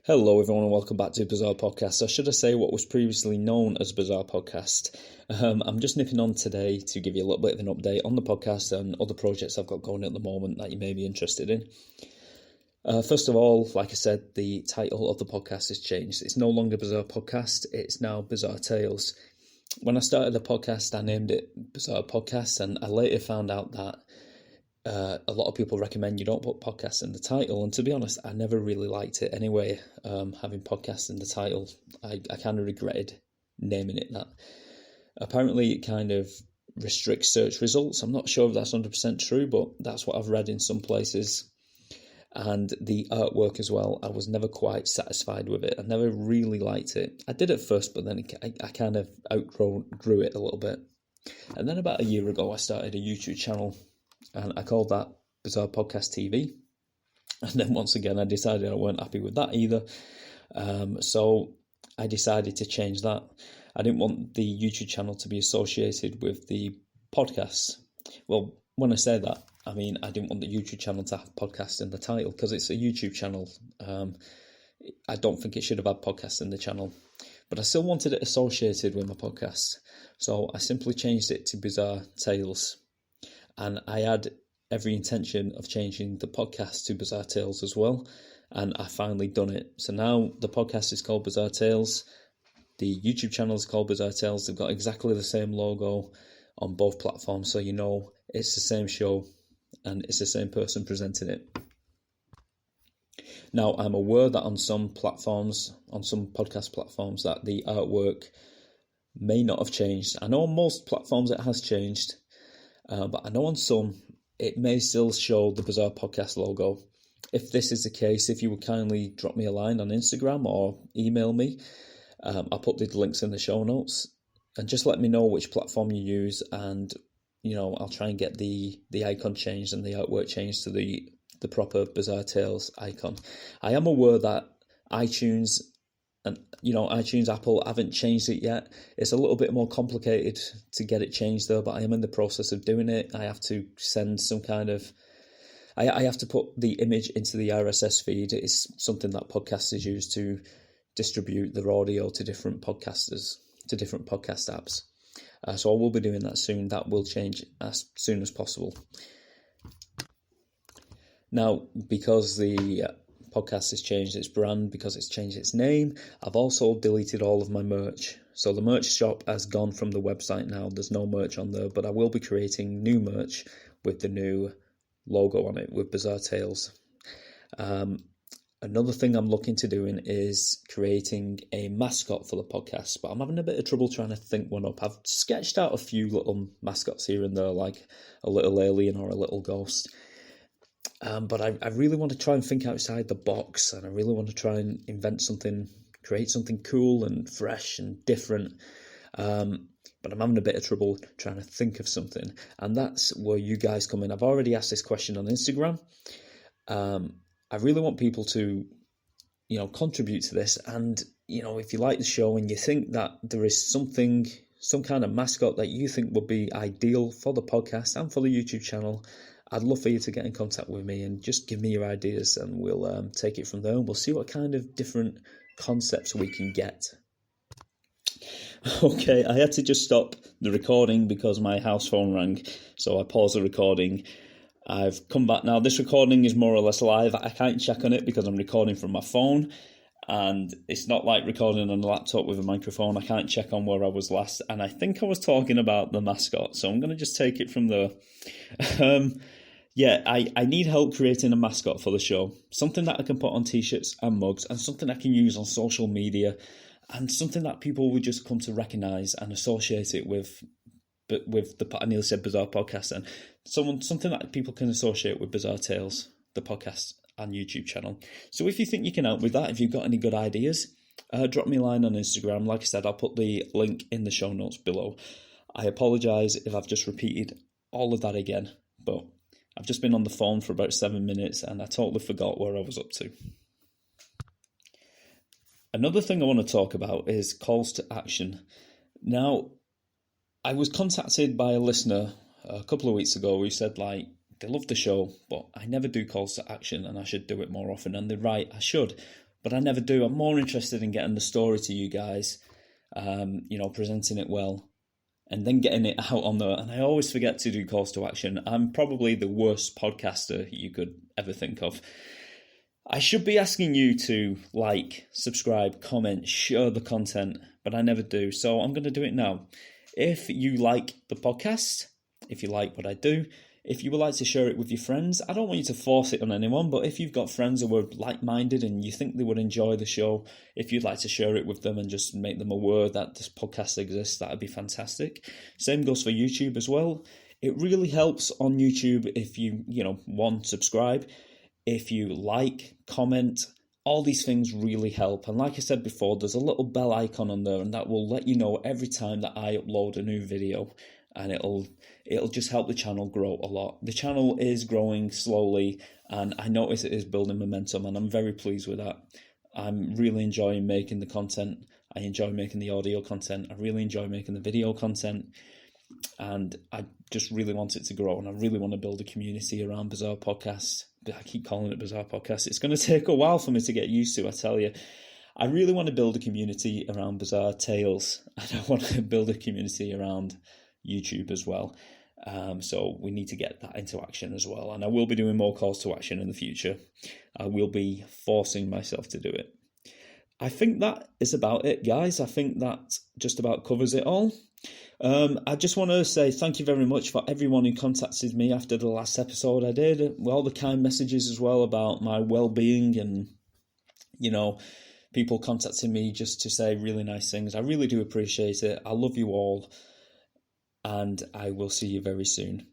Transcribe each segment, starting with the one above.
Hello everyone and welcome back to Bizarre Podcast. Or should I say what was previously known as Bizarre Podcast. I'm just nipping on today to give you a little bit of an update on the podcast and other projects I've got going at the moment that you may be interested in. First of all, like I said, the title of the podcast has changed. It's no longer Bizarre Podcast, it's now Bizarre Tales. When I started the podcast, I named it Bizarre Podcast, and I later found out that a lot of people recommend you don't put podcast in the title, and to be honest, I never really liked it anyway, having podcast in the title. I kind of regretted naming it that. Apparently it kind of restricts search results. I'm not sure if that's 100% true, but that's what I've read in some places. And the artwork as well, I was never quite satisfied with it. I never really liked it. I did at first, but then I kind of outgrew it a little bit. And then about a year ago, I started a YouTube channel, and I called that Bizarre Podcast TV. And then once again, I decided I weren't happy with that either. So I decided to change that. I didn't want the YouTube channel to be associated with the podcast. Well, when I say that, I mean I didn't want the YouTube channel to have podcast in the title because it's a YouTube channel. I don't think it should have had podcast in the channel. But I still wanted it associated with my podcast. So I simply changed it to Bizarre Tales. And I had every intention of changing the podcast to Bizarre Tales as well. And I finally done it. So now the podcast is called Bizarre Tales. The YouTube channel is called Bizarre Tales. They've got exactly the same logo on both platforms. So you know it's the same show and it's the same person presenting it. Now, I'm aware that on some platforms, on some podcast platforms, that the artwork may not have changed. I know on most platforms it has changed. But I know on some, it may still show the Bizarre Podcast logo. If this is the case, if you would kindly drop me a line on Instagram or email me, I'll put the links in the show notes. And just let me know which platform you use, and I'll try and get the icon changed and the artwork changed to the proper Bizarre Tales icon. I am aware that iTunes and iTunes, Apple haven't changed it yet. It's a little bit more complicated to get it changed though, but I am in the process of doing it. I have to send some kind of... I have to put the image into the RSS feed. It's something that podcasters use to distribute their audio to different podcasters, to different podcast apps. So I will be doing that soon. That will change as soon as possible. Now, because the podcast has changed its brand, because it's changed its name, I've also deleted all of my merch. So the merch shop has gone from the website now. There's no merch on there, but I will be creating new merch with the new logo on it, with Bizarre Tales. Another thing I'm looking to doing is creating a mascot for the podcast, but I'm having a bit of trouble trying to think one up. I've sketched out a few little mascots here and there, like a little alien or a little ghost. But I really want to try and think outside the box, and I really want to try and invent something, create something cool and fresh and different. But I'm having a bit of trouble trying to think of something, and that's where you guys come in. I've already asked this question on Instagram. I really want people to, contribute to this, and if you like the show and you think that there is some kind of mascot that you think would be ideal for the podcast and for the YouTube channel, I'd love for you to get in contact with me and just give me your ideas, and we'll take it from there, and we'll see what kind of different concepts we can get. Okay, I had to just stop the recording because my house phone rang, so I paused the recording. I've come back now. This recording is more or less live. I can't check on it because I'm recording from my phone, and it's not like recording on a laptop with a microphone. I can't check on where I was last, and I think I was talking about the mascot, so I'm going to just take it from there. I need help creating a mascot for the show. Something that I can put on t-shirts and mugs, and something I can use on social media, and something that people would just come to recognise and associate it with I nearly said Bizarre Podcast, and something that people can associate with Bizarre Tales, the podcast and YouTube channel. So if you think you can help with that, if you've got any good ideas, drop me a line on Instagram. Like I said, I'll put the link in the show notes below. I apologise if I've just repeated all of that again, but I've just been on the phone for about 7 minutes and I totally forgot where I was up to. Another thing I want to talk about is calls to action. Now, I was contacted by a listener a couple of weeks ago who said, they love the show, but I never do calls to action and I should do it more often. And they're right, I should. but I never do. I'm more interested in getting the story to you guys, presenting it well, and then getting it out on there. And I always forget to do calls to action. I'm probably the worst podcaster you could ever think of. I should be asking you to like, subscribe, comment, share the content, but I never do. So I'm going to do it now. If you like the podcast, if you like what I do, if you would like to share it with your friends, I don't want you to force it on anyone, but if you've got friends who are like-minded and you think they would enjoy the show, if you'd like to share it with them and just make them aware that this podcast exists, that would be fantastic. Same goes for YouTube as well. It really helps on YouTube if you, subscribe, if you like, comment. All these things really help. And like I said before, there's a little bell icon on there, and that will let you know every time that I upload a new video. And it'll just help the channel grow a lot. The channel is growing slowly, and I notice it is building momentum, and I'm very pleased with that. I'm really enjoying making the content. I enjoy making the audio content. I really enjoy making the video content, and I just really want it to grow, and I really want to build a community around Bizarre Podcast. I keep calling it Bizarre Podcast. It's going to take a while for me to get used to, I tell you. I really want to build a community around Bizarre Tales, and I want to build a community around YouTube as well. So we need to get that into action as well. And I will be doing more calls to action in the future. I will be forcing myself to do it. I think that is about it, guys. I think that just about covers it all. I just want to say thank you very much for everyone who contacted me after the last episode I did. All the kind messages as well about my well-being, and, people contacting me just to say really nice things. I really do appreciate it. I love you all. And I will see you very soon.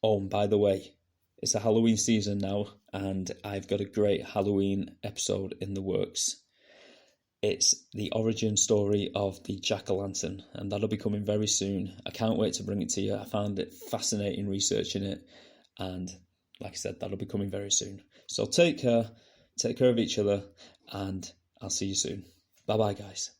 Oh, and by the way, it's a Halloween season now, and I've got a great Halloween episode in the works. It's the origin story of the jack-o'-lantern, and that'll be coming very soon. I can't wait to bring it to you. I found it fascinating researching it, and like I said, that'll be coming very soon. So take care of each other, and I'll see you soon. Bye-bye, guys.